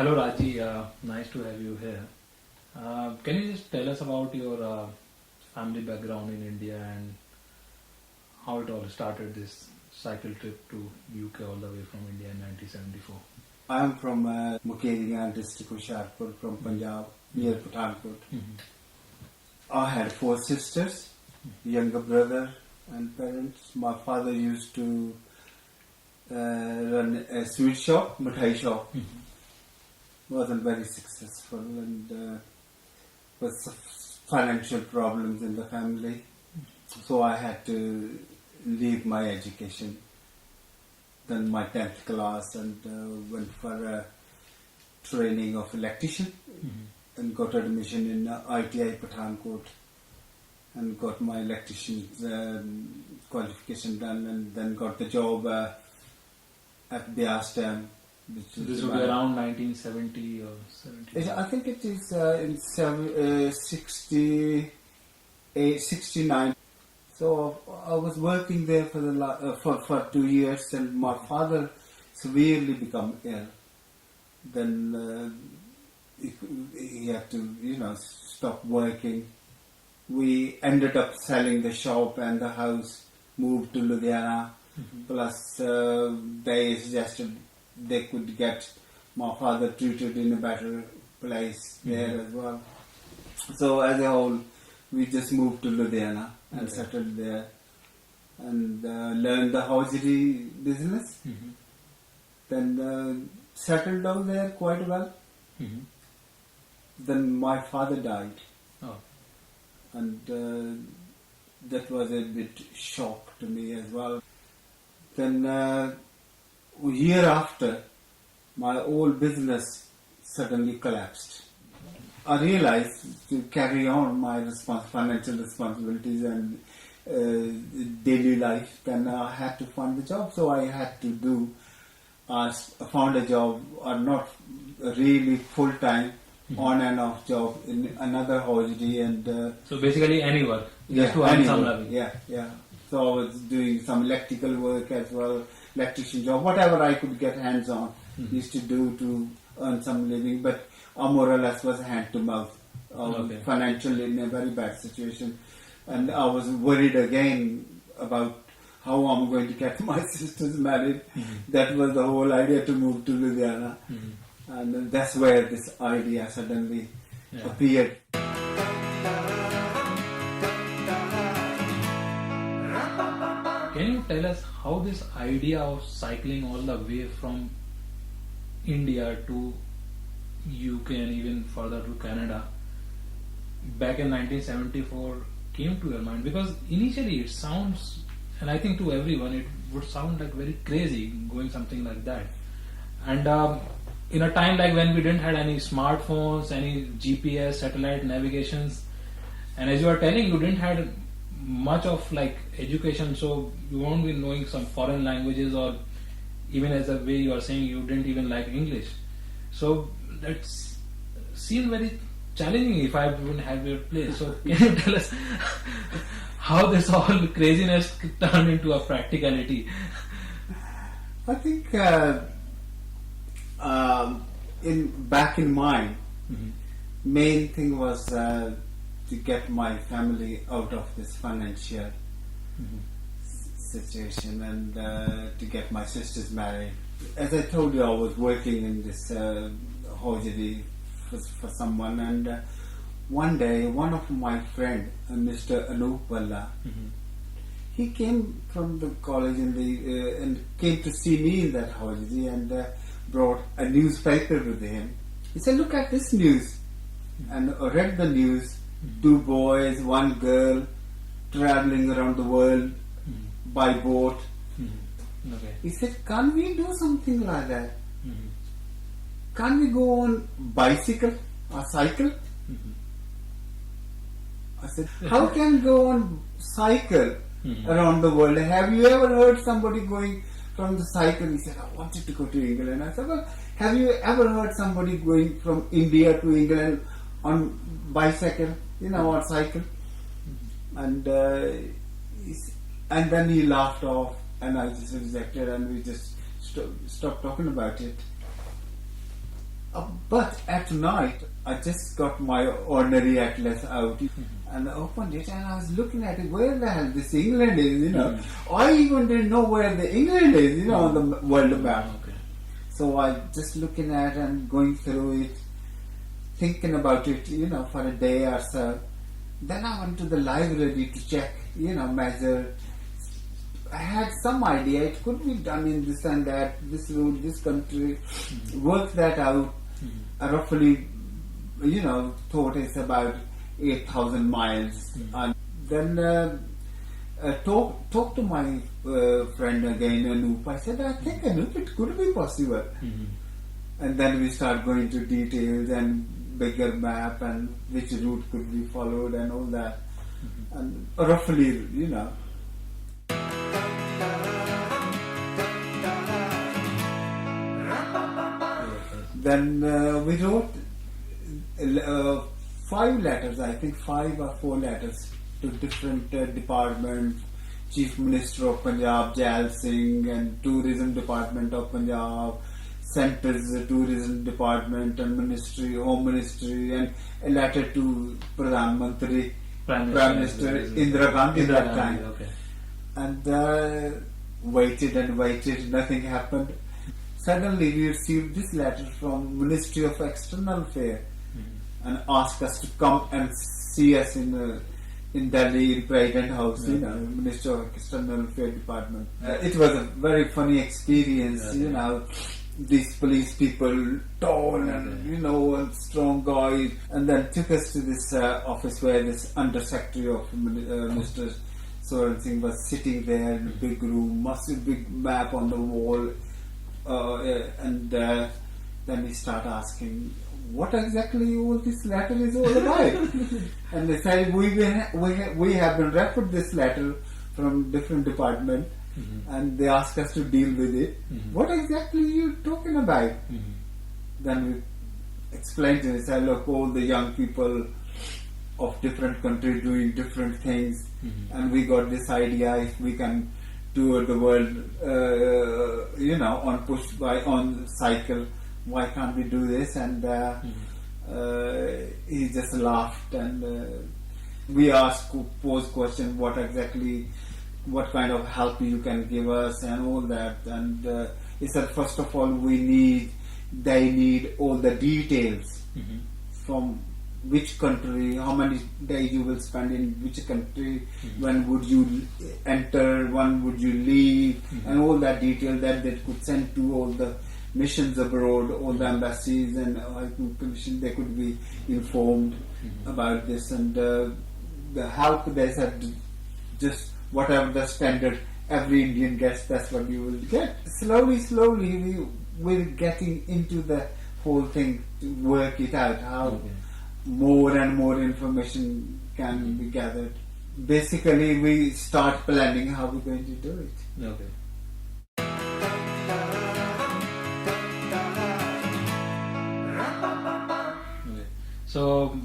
Hello Raji, nice to have you here. Can you just tell us about your family background in India and how it all started, this cycle trip to UK all the way from India in 1974? I am from Mukherjee district, Hoshiarpur, from Punjab, near Pathankot. I had 4 sisters, younger brother and parents. My father used to run a sweet shop, mithai shop. Wasn't very successful and was financial problems in the family. So I had to leave my education. Then my 10th class and went for a training of electrician and got admission in ITI Pathankot and got my electrician's qualification done and then got the job at Bias Dam. This would be around 1970 or 70? I think it is in 69. So I was working there for 2 years and my father severely become ill. Then he had to, stop working. We ended up selling the shop and the house, moved to Ludhiana. Plus they suggested they could get my father treated in a better place there as well. So as a whole, we just moved to Ludhiana and settled there and learned the hosiery business. Then settled down there quite well. Then my father died. Oh. And that was a bit shock to me as well. Then a year after, my whole business suddenly collapsed. I realized to carry on my financial responsibilities and daily life, then I had to find a job. So I had to found a job, or not really full-time, on and off job in another hosiery and... so basically any work? Yeah, to earn some living. Yeah. So I was doing some electrical work as well, electrician job, whatever I could get hands on, used to do to earn some living, but more or less was hand to mouth, financially in a very bad situation. And I was worried again about how I'm going to get my sisters married. That was the whole idea, to move to Ludhiana. And that's where this idea suddenly appeared. Can you tell us how this idea of cycling all the way from India to UK and even further to Canada back in 1974 came to your mind? Because initially it sounds, and I think to everyone it would sound like very crazy going something like that. And in a time like when we didn't have any smartphones, any GPS, satellite navigations, and as you are telling, you didn't have much of like education, so you won't be knowing some foreign languages, or even as the way you are saying, you didn't even like English. So that seemed very challenging if I wouldn't have your place. So can you tell us how this whole craziness turned into a practicality? I think back in mind, main thing was to get my family out of this financial situation and to get my sisters married. As I told you, I was working in this hosiery for someone, and one day one of my friend, Mr. Anup Bhalla, he came from the college and came to see me in that hosiery and brought a newspaper with him. He said, "Look at this news," and I read the news. 2 boys, 1 girl, traveling around the world by boat. He said, "Can't we do something like that? Can't we go on bicycle or cycle?" I said, "How can we go on cycle around the world? Have you ever heard somebody going from the cycle?" He said, "I wanted to go to England." I said, "Well, have you ever heard somebody going from India to England on bicycle, or cycle?" And then he laughed off, and I just rejected, and we just stopped talking about it. But at night, I just got my ordinary atlas out and I opened it and I was looking at it. Where the hell this England is? I even didn't know where the England is. On the world map. Okay. So I just looking at and going through it, thinking about it, for a day or so. Then I went to the library to check, measure. I had some idea it could be done in this and that, this route, this country. Work that out. I roughly, thought it's about 8,000 miles. And then talk to my friend again, Anup. I said, I think Anup, it could be possible. And then we start going to details and bigger map and which route could be followed and all that. And roughly, Then we wrote 5 letters, I think 5 or 4 letters to different departments. Chief Minister of Punjab, Jail Singh, and Tourism Department of Punjab, Centre's Tourism Department and Ministry, Home Ministry, and a letter to Pradhan Mantri, Prime Minister Indira Gandhi at that time. Okay. And waited and waited, nothing happened. Suddenly we received this letter from Ministry of External Affairs and asked us to come and see us in Delhi in President House, Ministry of External Affairs Department. It was a very funny experience, these police people, tall and and strong guys, and then took us to this office where this Under Secretary of Mr. Soren Singh was sitting there in a big room, massive big map on the wall. And then we start asking what exactly all this letter is all about. And they said we have been referred this letter from different department, and they asked us to deal with it. What exactly are you talking about? Then we explained to them, said, look, all the young people of different countries doing different things, and we got this idea if we can tour the world, on cycle. Why can't we do this? And he just laughed, and we posed question, what kind of help you can give us, and all that. And he said, first of all, they need all the details from which country, how many days you will spend in which country, when would you enter, when would you leave, and all that detail that they could send to all the missions abroad, all the embassies and commission. They could be informed about this, and the help, they said, just whatever the standard every Indian gets, that's what you will get. Slowly we're getting into the whole thing to work it out, how more and more information can be gathered. Basically, we start planning how we're going to do it. Okay. So,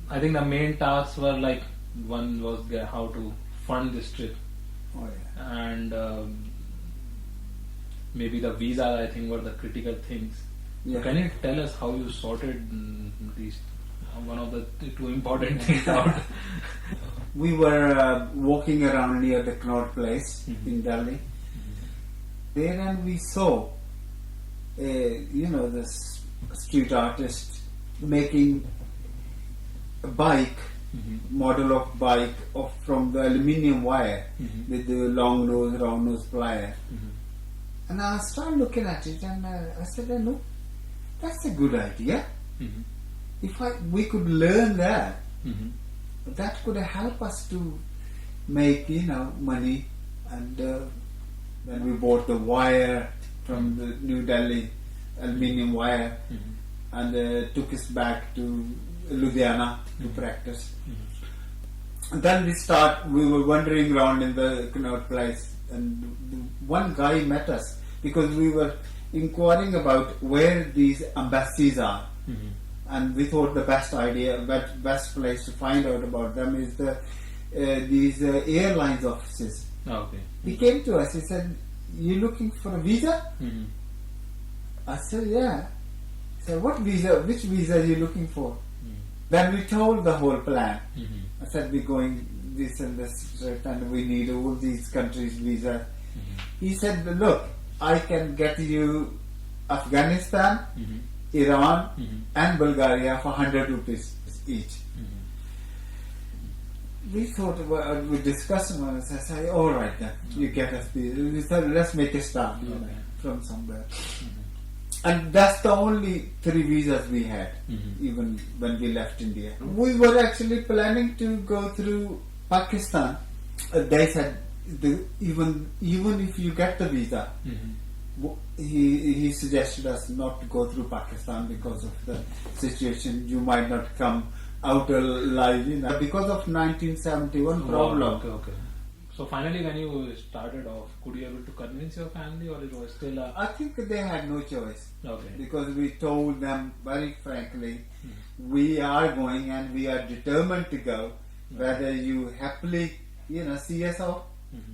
I think the main tasks were like, one was how to fund this trip, and maybe the visa, I think, were the critical things. Yeah. Can you tell us how you sorted these, one of the 2 important things out? We were walking around near the Connaught Place in Delhi. There, and we saw, this street artist making a bike, model of bike from the aluminium wire with the long nose, round nose plier. And I started looking at it, and I said, no, that's a good idea. If we could learn that, that could help us to make, money. And then we bought the wire from the New Delhi, aluminium wire, and took us back to Ludhiana to practice. And then we were wandering around in the Connaught Place, and one guy met us because we were inquiring about where these embassies are. And we thought the best place to find out about them is these airlines offices. Okay. He came to us, he said, you looking for a visa? I said, yeah. He said, what visa, which visa are you looking for? Then we told the whole plan. I said, we're going this and this trip and we need all these countries' visa. He said, look, I can get you Afghanistan, Iran and Bulgaria for 100 rupees each. We thought, we discussed and I said, all right then, you get us these. We said, let's make a start from somewhere. And that's the only 3 visas we had, even when we left India. We were actually planning to go through Pakistan. They said, even if you get the visa, he suggested us not to go through Pakistan because of the situation. You might not come out alive, because of 1971 problem. Okay. So finally, when you started off, could you able to convince your family, or it was still a... I think they had no choice. Okay. Because we told them very frankly, we are going and we are determined to go. Whether you happily, see us off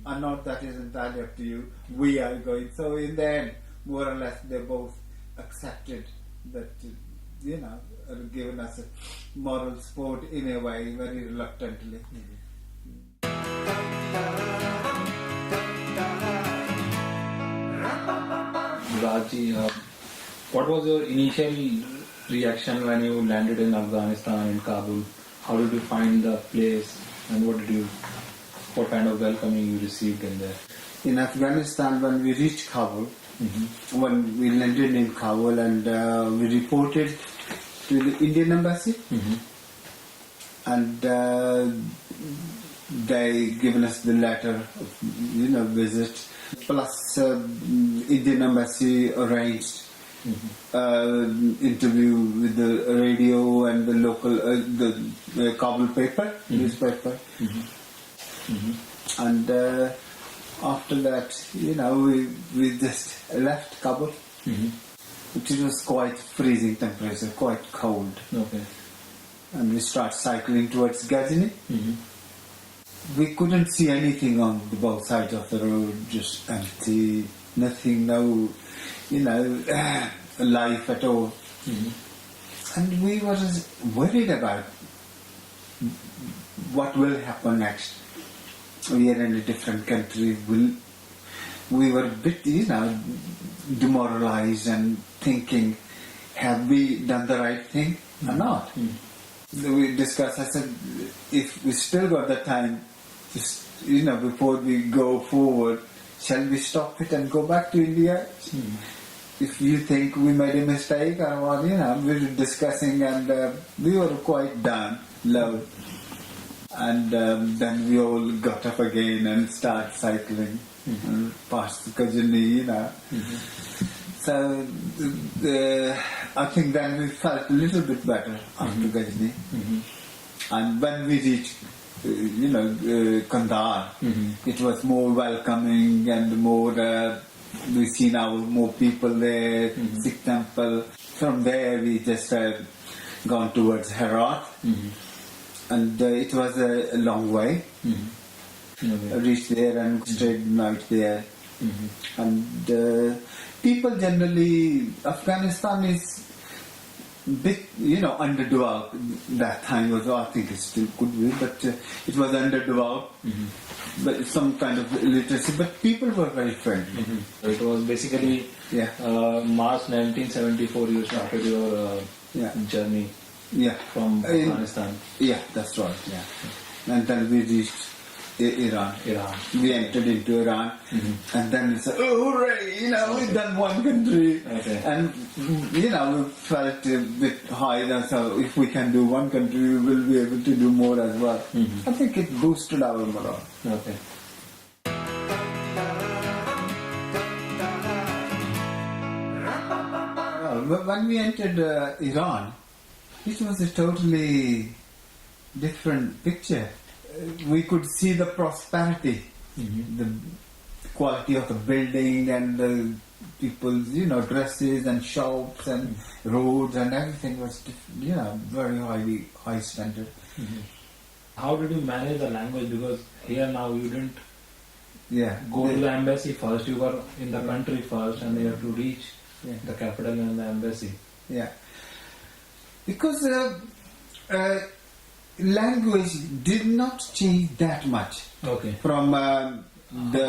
or not, that is entirely up to you. We are going. So in the end, more or less, they both accepted that, given us a moral support in a way, very reluctantly. Raji, what was your initial reaction when you landed in Afghanistan, in Kabul? How did you find the place, and what kind of welcoming you received in there? In Afghanistan, when we reached Kabul, when we landed in Kabul and we reported to the Indian embassy, and they given us the letter of, visit. Plus, Indian embassy arranged interview with the radio and the local, the Kabul paper, newspaper. And after that, we just left Kabul. It was quite freezing temperature, quite cold. Okay. And we start cycling towards Ghazni. We couldn't see anything on both sides of the road, just empty, nothing, no, life at all. And we were just worried about what will happen next. We are in a different country. We were a bit, demoralized and thinking, have we done the right thing or not? We discussed, I said, if we still got the time, just, before we go forward, shall we stop it and go back to India? If you think we made a mistake or what, we were discussing and we were quite down, low. And then we all got up again and started cycling past Ghazni, So I think then we felt a little bit better after Ghazni. And when we reached Kandahar, it was more welcoming and more, we see now more people there, Sikh temple. From there we just gone towards Herat, and it was a long way. I reached there and stayed the night there. And people generally, Afghanistan is bit, underdeveloped. That time was, I think it still could be, but it was underdeveloped. But some kind of illiteracy, but people were very friendly. It was basically March 1974 you started your journey from Afghanistan. Yeah, that's right. And then we reached Iran. We entered into Iran, and then we said, "Oh, hooray! We've done one country." Okay. And we felt a bit high. So if we can do one country, we will be able to do more as well. I think it boosted our morale. Okay. When we entered Iran, it was a totally different picture. We could see the prosperity, the quality of the building and the people's, dresses and shops and roads and everything was, very high standard. How did you manage the language? Because here now you didn't go to the embassy first, you were in the country first and you have to reach Yeah. the capital and the embassy. Yeah. Because language did not change that much Okay. from the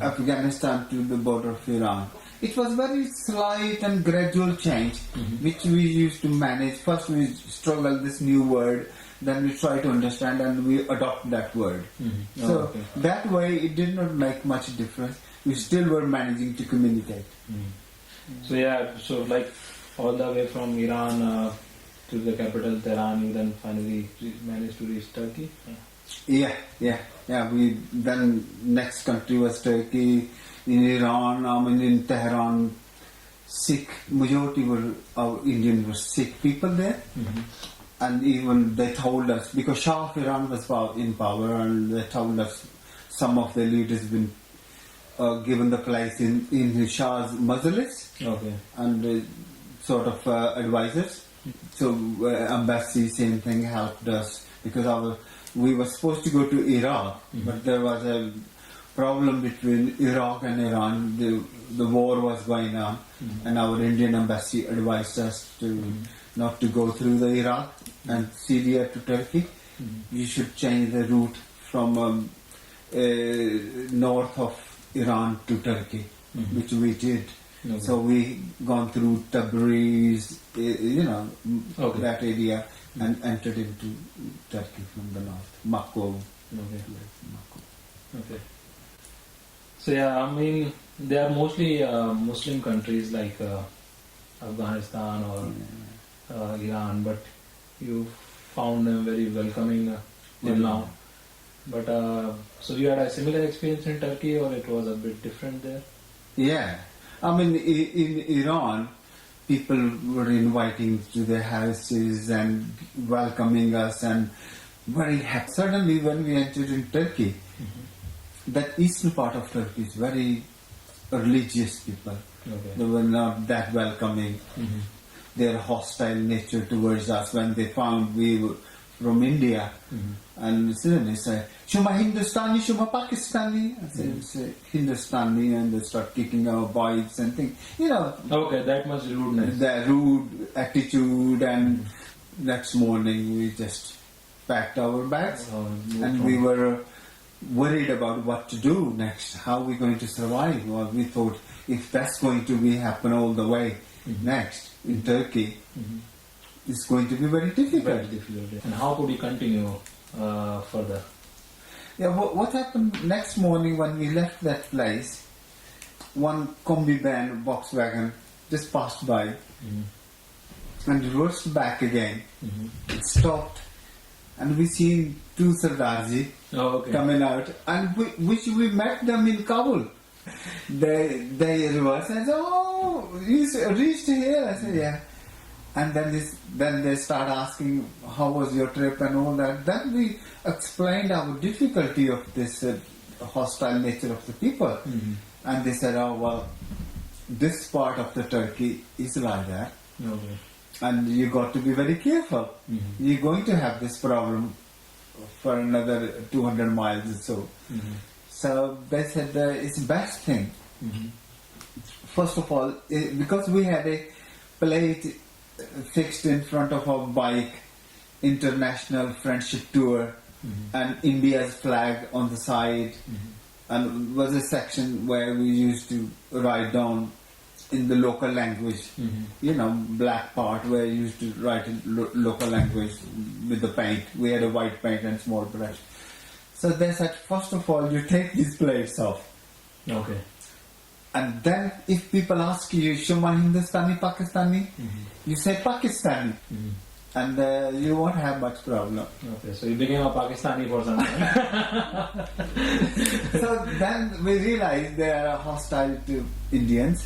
Afghanistan to the border of Iran. It was very slight and gradual change, which we used to manage. First we struggle this new word, then we try to understand and we adopt that word. So that way it did not make much difference. We still were managing to communicate. So yeah, so like all the way from Iran to the capital Tehran, you then finally managed to reach Turkey. Yeah. We then next country was Turkey. In Iran, in Tehran, Sikh majority were Indian were Sikh people there, and even they told us because Shah of Iran was in power, and they told us some of the leaders been given the place in Shah's majlis and sort of advisors. So embassy, same thing, helped us because we were supposed to go to Iraq, but there was a problem between Iraq and Iran. The war was going on, and our Indian embassy advised us to not to go through the Iraq and Syria to Turkey. You should change the route from north of Iran to Turkey, which we did. So we gone through Tabriz, that area, and entered into Turkey from the north, Makko. Okay. So yeah, I mean, they are mostly Muslim countries like Afghanistan or Iran, but you found them very welcoming till now. But so you had a similar experience in Turkey, or it was a bit different there? Yeah, I mean, in Iran, people were inviting to their houses and welcoming us and very happy. Suddenly, when we entered in Turkey, that eastern part of Turkey is very religious people. They were not that welcoming. Their hostile nature towards us when they found we were from India. And suddenly say, Shuma Hindustani, Shuma Pakistani. I say Hindustani, and they start kicking our bikes and things. Okay, that much rudeness. The rude attitude, and next morning we just packed our bags and we were worried about what to do next, how we're going to survive. Well, we thought if that's going to happen all the way next in Turkey, it's going to be very difficult. And how could you continue further? Yeah, what happened next morning when we left that place, one combi van, Volkswagen, just passed by and reversed back again. It stopped, and we seen two Sardarji coming out, and which we met them in Kabul. They reversed and said, "Oh, you reached here." I said, "Yeah." And then they start asking, "How was your trip?" and all that. Then we explained our difficulty of this hostile nature of the people, and they said, "Oh well, this part of the Turkey is like that, and you got to be very careful. You're going to have this problem for another 200 miles or so." So they said it's the best thing. First of all, because we had a plate fixed in front of our bike, International Friendship Tour, and India's flag on the side, and was a section where we used to write down in the local language, black part where you used to write in local language with the paint. We had a white paint and small brush. So they said, first of all, you take these plates off. Okay. And then if people ask you, Shuma Hindustani, Pakistani, you say Pakistani. And you won't have much problem. Okay, so you became a Pakistani for some time. So then we realized they are hostile to Indians,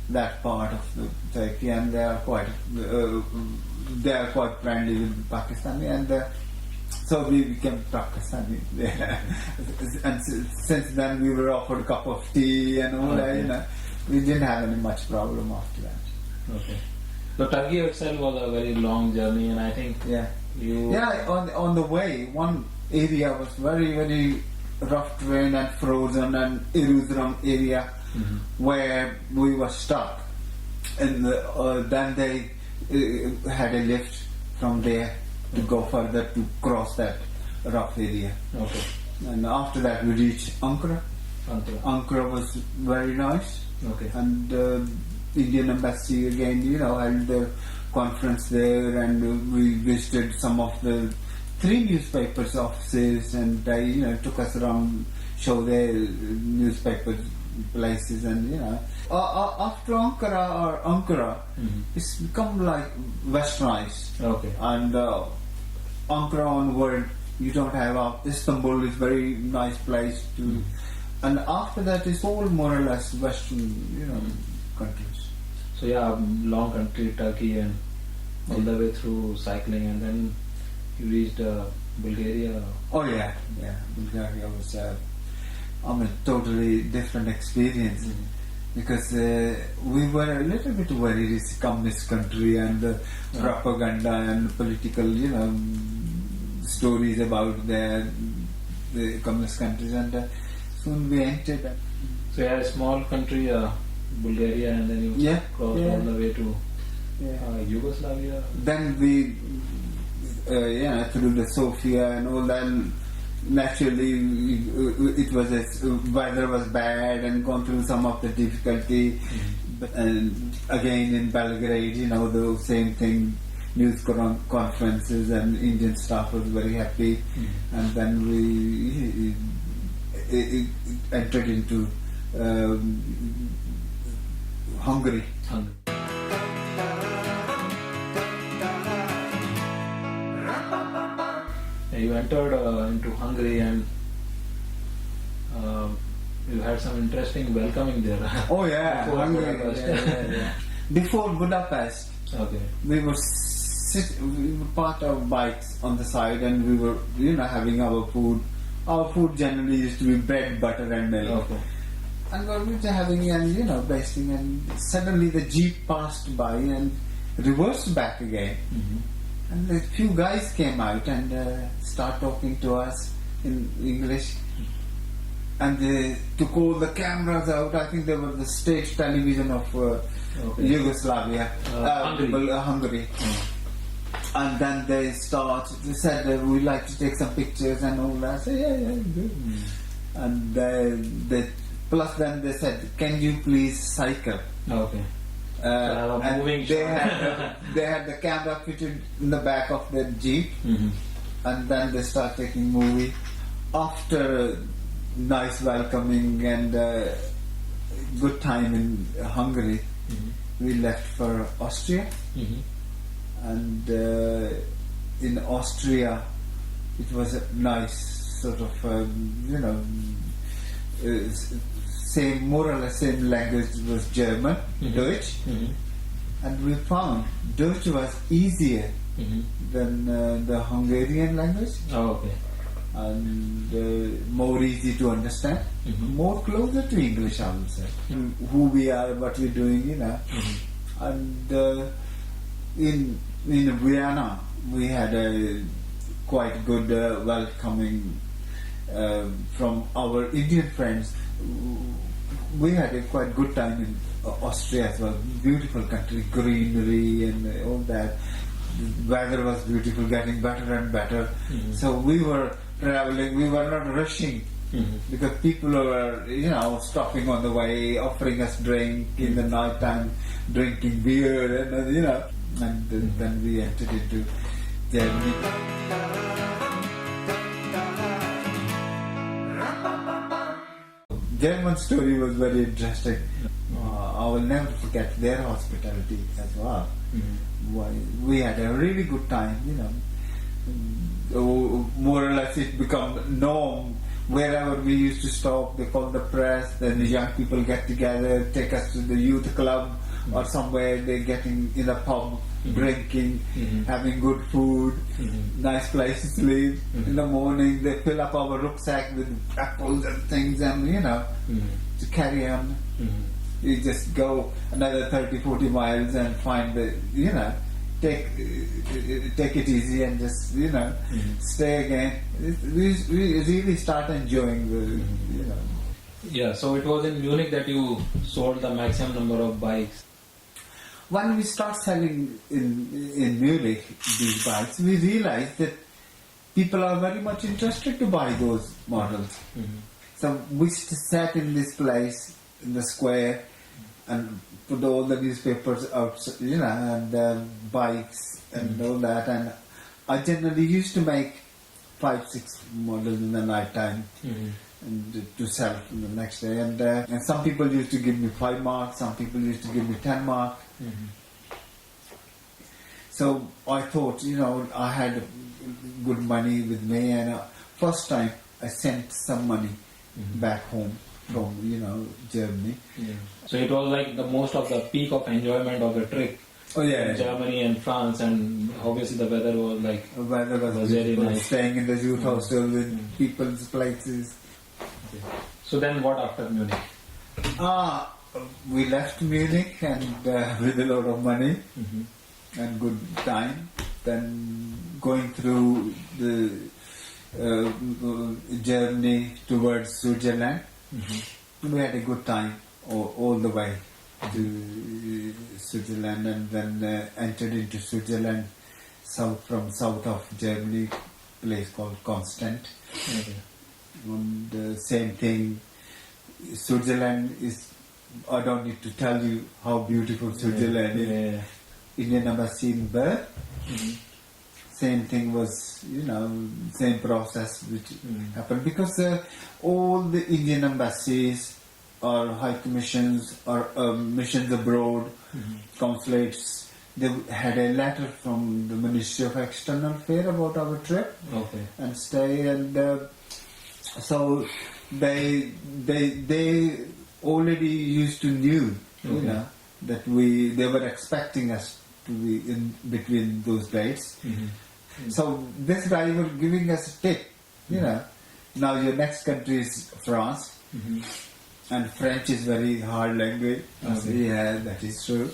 that part of the Turkey, and they are quite friendly with Pakistani, and so we became Pakistani. And since then we were offered a cup of tea and all that. We didn't have any much problem after that. Okay. So Turkey itself was a very long journey, and I think on the way one area was very, very rough terrain and frozen and Erzurum area where we were stuck. And then they had a lift from there to go further to cross that rough area. Okay. And after that we reached Ankara. Ankara was very nice. Okay. And Indian embassy again, held the conference there, and we visited some of the 3 newspapers offices, and they took us around, show their newspaper places, and after Ankara, it's become like westernized. Okay. And Ankara onward, you don't have Istanbul is very nice place to, and after that it's all more or less western, countries. So yeah, long country, Turkey, and all the way through cycling, and then you reached Bulgaria. Oh yeah, Bulgaria was totally different experience, because we were a little bit worried. It's a communist country, and propaganda and political, stories about the communist countries, and soon we entered. So yeah, a small country, Bulgaria, and then you crossed all the way to Yugoslavia. Then we, through the Sofia and all that. Naturally, it was weather was bad, and gone through some of the difficulty. But again in Belgrade, the same thing. News conferences, and Indian staff was very happy. And then we entered into Hungary. You entered into Hungary, and you had some interesting welcoming there. Oh yeah, Before Hungary. Budapest. Before Budapest, Okay. we were parked our bikes on the side, and we were having our food. Our food generally used to be bread, butter, and milk. Okay. And we were having, and basting, and suddenly the jeep passed by and reversed back again. And a few guys came out and start talking to us in English, and they took all the cameras out. I think they were the state television of Yugoslavia, Hungary. And then they said we'd like to take some pictures and all that. I said, yeah, good. And plus then they said, can you please cycle? Okay. And moving they had the camera fitted in the back of the jeep, and then they start taking movie. After nice welcoming and good time in Hungary, we left for Austria, and in Austria it was a nice sort of more or less same language was German, Deutsch, and we found Deutsch was easier than the Hungarian language. Oh, okay. And more easy to understand, more closer to English, I would say. Who we are, what we're doing, And in Vienna, we had a quite good welcoming from our Indian friends. We had a quite good time in Austria as well. Beautiful country, greenery and all that. The weather was beautiful, getting better and better. So we were traveling, we were not rushing, because people were, stopping on the way, offering us drink in the night time, drinking beer, and and then we entered into Germany. German story was very interesting. I will never forget their hospitality as well. We had a really good time, more or less it become norm. Wherever we used to stop, they call the press, then the young people get together, take us to the youth club or somewhere, they're getting in a pub, drinking, having good food, nice places to live. In the morning, they fill up our rucksack with apples and things, and to carry on. You just go another 30-40 miles and find the, take it easy and just, stay again. We really start enjoying the, Yeah, so it was in Munich that you sold the maximum number of bikes. when we start selling in Munich these bikes, we realized that people are very much interested to buy those models. So we sat in this place in the square and put all the newspapers out, and bikes and all that. And I generally used to make 5-6 models in the night time and to sell the next day. And some people used to give me 5 marks, some people used to give me 10 marks. So I thought, I had good money with me, and first time I sent some money back home from, Germany. So it was like the most of the peak of enjoyment of the trip. Oh yeah, in Germany and France, and obviously the weather was like the weather was very nice. Staying in the youth hostel in people's places. So then what after Munich? We left Munich and with a lot of money and good time. Then going through the Germany towards Switzerland, we had a good time all the way to Switzerland, and then entered into Switzerland from south of Germany, place called Constant. And the same thing, Switzerland is, I don't need to tell you how beautiful Switzerland is. Indian Embassy in Bern. Same thing was, same process which happened, because all the Indian embassies or high commissions or missions abroad, consulates, they had a letter from the Ministry of External Affairs about our trip and stay, and so they already used to knew, that they were expecting us to be in between those dates. So this guy was giving us a tip, now your next country is France. And French is very hard language. I said, yeah, that is true.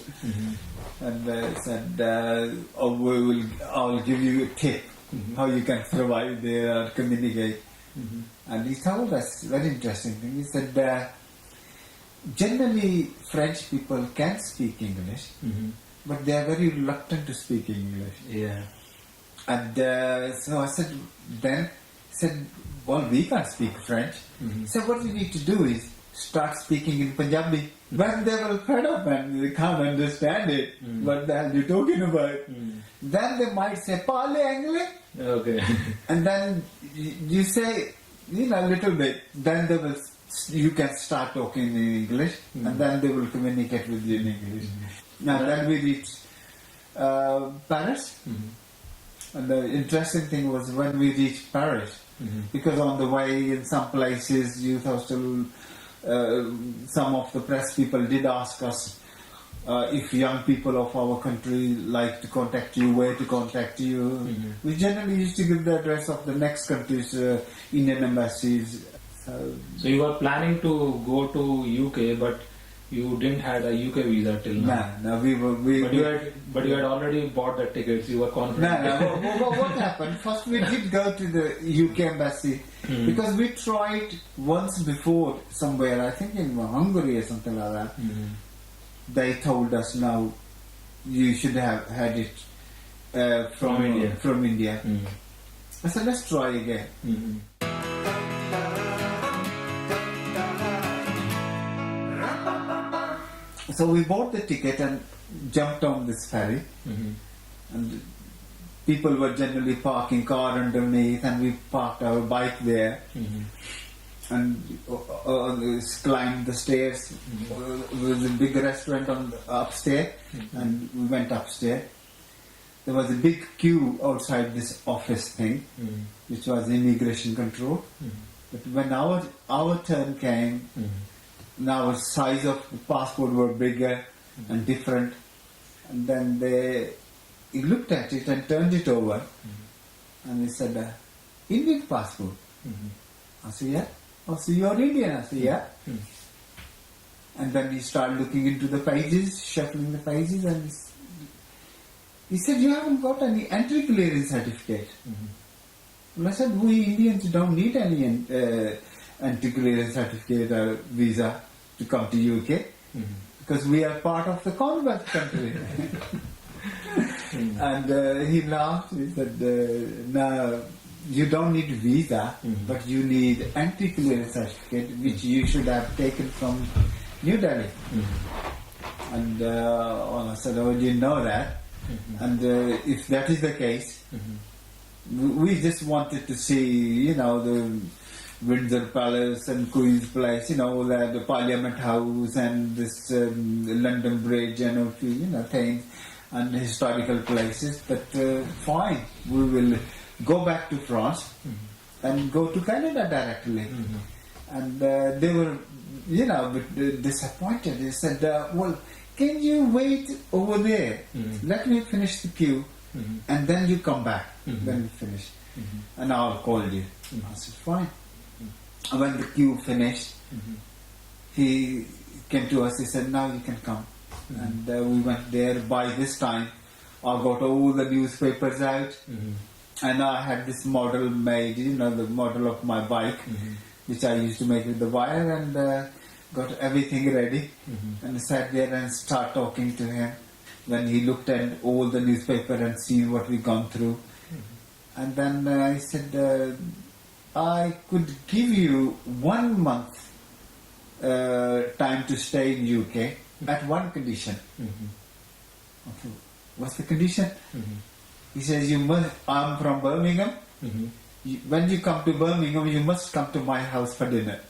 And said, I'll give you a tip how you can survive there or communicate. And he told us very interesting thing. He said, generally French people can speak English, but they are very reluctant to speak English. And so I said, well, we can't speak French. So what we need to do is start speaking in Punjabi. When they will fed up and they can't understand it, what the hell you talking about? Then they might say, parle anglais. And then you say, a little bit, then you can start talking in English, and then they will communicate with you in English. Now then we reached Paris. And the interesting thing was when we reached Paris, because on the way in some places, youth hostel, some of the press people did ask us if young people of our country like to contact you, where to contact you. We generally used to give the address of the next country's Indian embassies. So you were planning to go to UK, but you didn't have a UK visa till now. No, But you had already bought the tickets. You were confident. No. What happened? First, we did go to the UK embassy because we tried once before somewhere. I think in Hungary or something like that. They told us, no, you should have had it from India. From India. I said, let's try again. So we bought the ticket and jumped on this ferry, and people were generally parking car underneath, and we parked our bike there, and climbed the stairs. There was a big restaurant on upstairs, and we went upstairs. There was a big queue outside this office thing, which was immigration control. But when our turn came, now the size of the passport were bigger and different, and then he looked at it and turned it over, and he said, Indian passport? I said, yeah. Oh, so you're Indian? I said, yeah. And then he started looking into the pages, shuffling the pages, and he said, you haven't got any entry clearance certificate. Well, I said, we Indians don't need any entry clearance certificate or visa to come to UK. because we are part of the Commonwealth country. And he laughed. He said, "No, you don't need visa, but you need anti-clearance certificate, which you should have taken from New Delhi." And I said, "Oh, you know that." And if that is the case, we just wanted to see, the Windsor Palace and Queen's Place, the Parliament House and this London Bridge and a few, things and historical places. But fine, we will go back to France and go to Canada directly. And they were, a bit disappointed. They said, "Well, can you wait over there? Let me finish the queue, and then you come back when we finish, and I'll call you." I said, "Fine." When the queue finished, he came to us. He said, "Now you can come." And we went there. By this time, I got all the newspapers out, and I had this model made, the model of my bike, which I used to make with the wire, and got everything ready, and sat there and start talking to him. When he looked at all the newspaper and seen what we gone through, and then I said, "I could give you 1 month time to stay in UK at one condition." Okay, what's the condition? He says, "I'm from Birmingham. When you come to Birmingham, you must come to my house for dinner."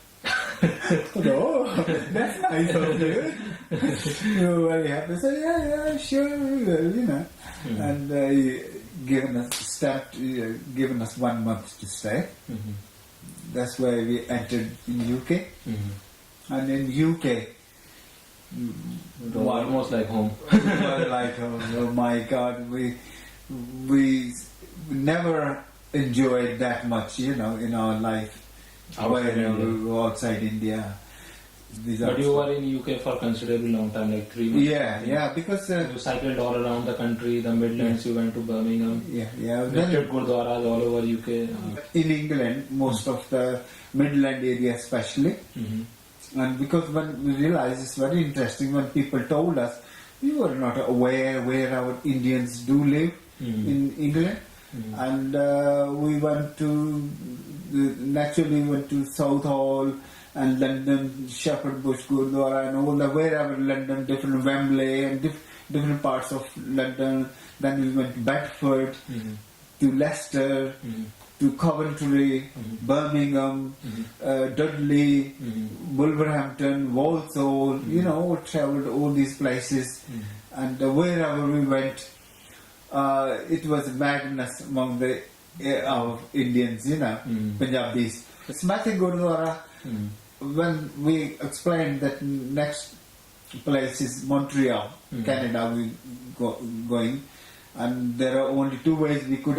"Oh, that's nice of you." You're very happy. So yeah, sure, we will, And given us 1 month to stay. That's where we entered in UK. And in UK, almost like home. Like home. Oh my God, we never enjoyed that much, in our life. Outside India. But you were in UK for considerably long time, like 3 months. Yeah, because you cycled all around the country, the Midlands. You went to Birmingham. Visited Gurdwaras all over UK. In England, most of the Midland area, especially, and because when we realized, it's very interesting when people told us, we were not aware where our Indians do live in England, and we went to Southall and London, Shepherd Bush Gurdwara, and all the wherever London, different Wembley and different parts of London. Then we went to Bedford, to Leicester, to Coventry, Birmingham, Dudley, Wolverhampton, Walsall. Travelled all these places, and wherever we went, it was madness among our Indians, Punjabis. Smathi Gurdwara. When we explained that next place is Montreal, Canada, we going, and there are only 2 ways we could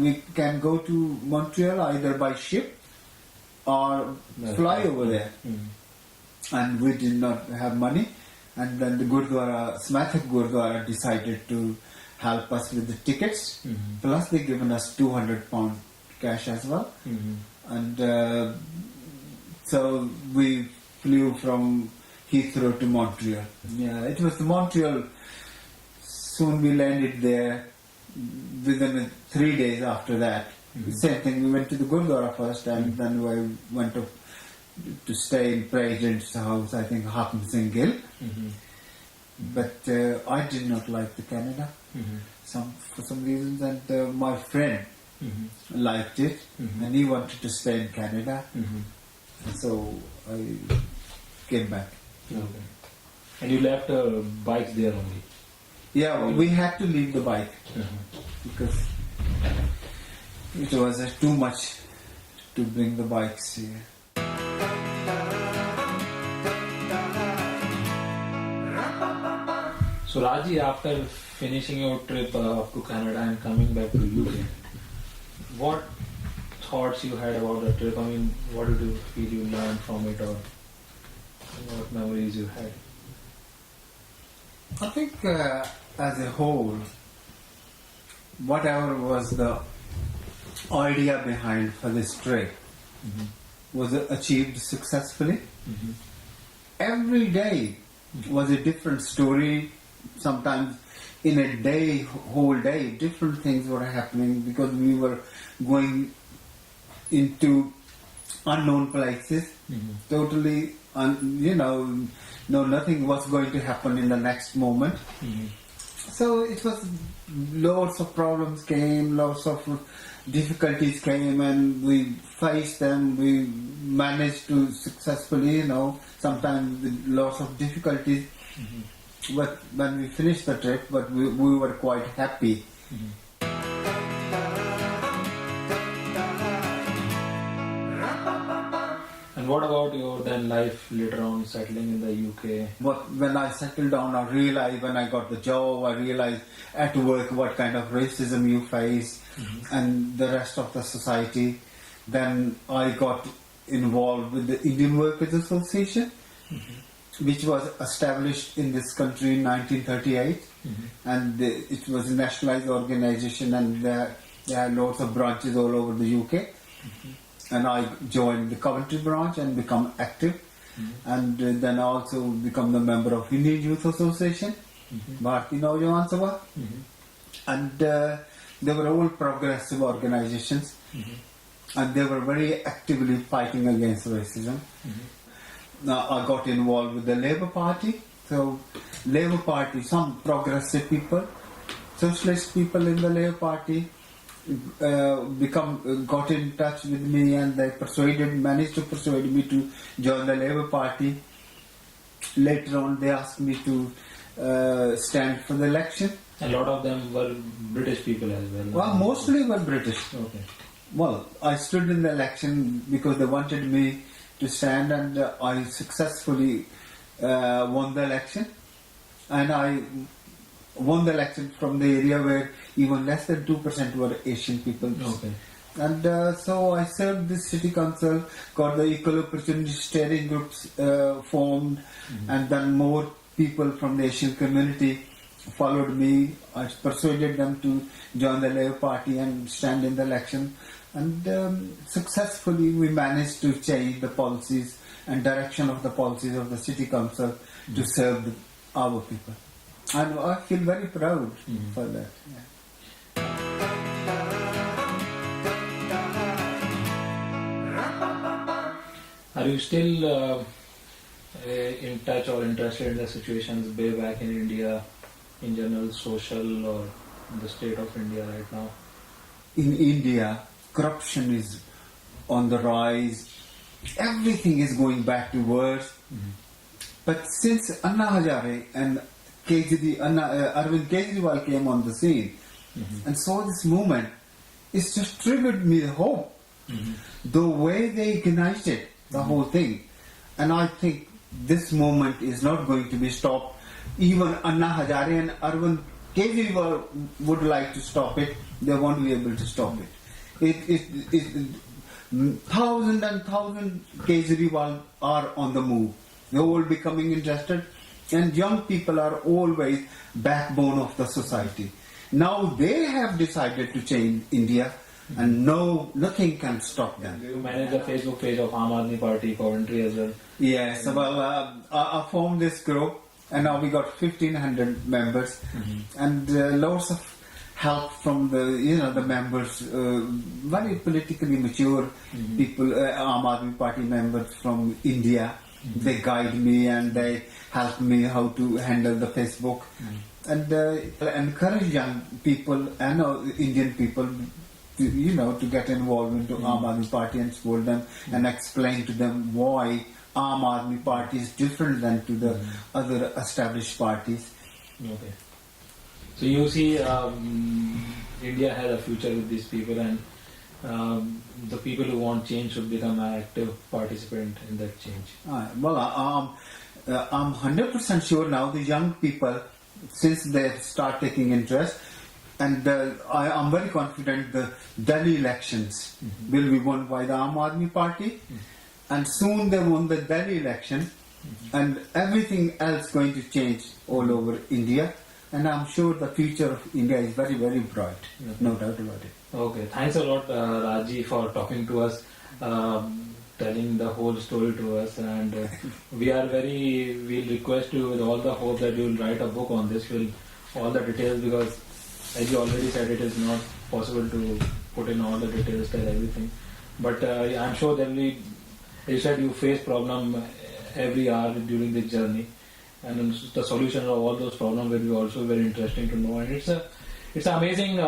we can go to Montreal, either by ship or fly over there. And we did not have money, and then the Smathik Gurdwara decided to help us with the tickets, plus they given us £200 cash as well. And so we flew from Heathrow to Montreal. Yeah, it was Montreal. Soon we landed there. Within 3 days after that, same thing. We went to the Gurdwara first, and then we went to stay in President's house. I think Hakim Singh Gill. But I did not like the Canada for some reasons, and my friend liked it, and he wanted to stay in Canada, so I came back. Okay. And you left bikes there only? Yeah, we had to leave the bike because it was too much to bring the bikes here. So Raji, after finishing your trip up to Canada and coming back to UK, what thoughts you had about the trip? I mean, what did you feel you learned from it, or what memories you had? I think as a whole, whatever was the idea behind for this trip was achieved successfully. every day was a different story. Sometimes in a day, whole day, different things were happening because we were going into unknown places, totally, nothing was going to happen in the next moment. So it was lots of problems came, lots of difficulties came, and we faced them. We managed to successfully, sometimes with lots of difficulties. But when we finished the trip, we were quite happy. And what about your then life later on settling in the UK? But when I settled down, I realized when I got the job, I realized at work what kind of racism you face and the rest of the society. Then I got involved with the Indian Workers Association, which was established in this country in 1938. And it was a nationalized organization, and there are lots of branches all over the UK. And I joined the Coventry branch and become active. And then I also become the member of Indian Youth Association, Bharati Naujawan Sabha. And they were all progressive organizations, and they were very actively fighting against racism. Now I got involved with the Labour Party. So Labour Party, some progressive people, socialist people in the Labour Party got in touch with me, and they managed to persuade me to join the Labour Party. Later on, they asked me to stand for the election. A lot of them were British people as well. Well, mostly were British. Okay. Well, I stood in the election because they wanted me to stand, and I successfully won the election. And I won the election from the area where even less than 2% were Asian people. Okay. And so I served this city council, got the equal opportunity steering groups formed, and then more people from the Asian community followed me. I persuaded them to join the Labour Party and stand in the election. And successfully we managed to change the policies and direction of the policies of the city council to serve our people. And I feel very proud for that. Yeah. Are you still in touch or interested in the situations way back in India, in general, social, or the state of India right now? In India, corruption is on the rise. Everything is going back to worse. But since Anna Hazare and Arvind Kejriwal came on the scene and saw this movement, it's just triggered me hope. The way they ignited the whole thing. And I think this movement is not going to be stopped. Even Anna Hazare and Arvind Kejriwal would like to stop it. They won't be able to stop it. Thousands and thousands Kejriwal are on the move. They're all becoming interested. And young people are always backbone of the society. Now they have decided to change India, and nothing can stop them. You manage the Facebook page of Aam Aadmi Party, Coventry as well. Yes, well, I formed this group, and now we got 1,500 members, and lots of help from the members, very politically mature people, Aam Aadmi Party members from India. They guide me and they help me how to handle the Facebook, and encourage young people and Indian people to get involved into Aam Aadmi Party and support them and explain to them why Aam Aadmi Party is different than to the other established parties. Okay. So you see India has a future with these people, and the people who want change should become an active participant in that change. Well, I'm 100% sure now the young people, since they start taking interest, and I'm very confident the Delhi elections will be won by the Aam Aadmi Party, and soon they won the Delhi election, and everything else going to change all over India, and I'm sure the future of India is very, very bright, no doubt about it. Okay, thanks a lot, Raji, for talking to us. telling the whole story to us, and we'll request you with all the hope that you will write a book on this, will all the details, because as you already said, it is not possible to put in all the details, tell everything. But I'm sure there will be, as you said, you face problem every hour during the journey, and the solution of all those problems will be also very interesting to know. And it's an amazing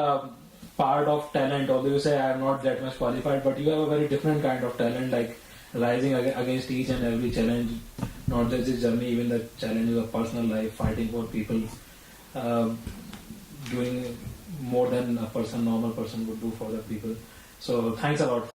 part of talent. Although you say I am not that much qualified, but you have a very different kind of talent, like rising against each and every challenge, not just this journey, even the challenges of personal life, fighting for people, doing more than a normal person would do for the people. So thanks a lot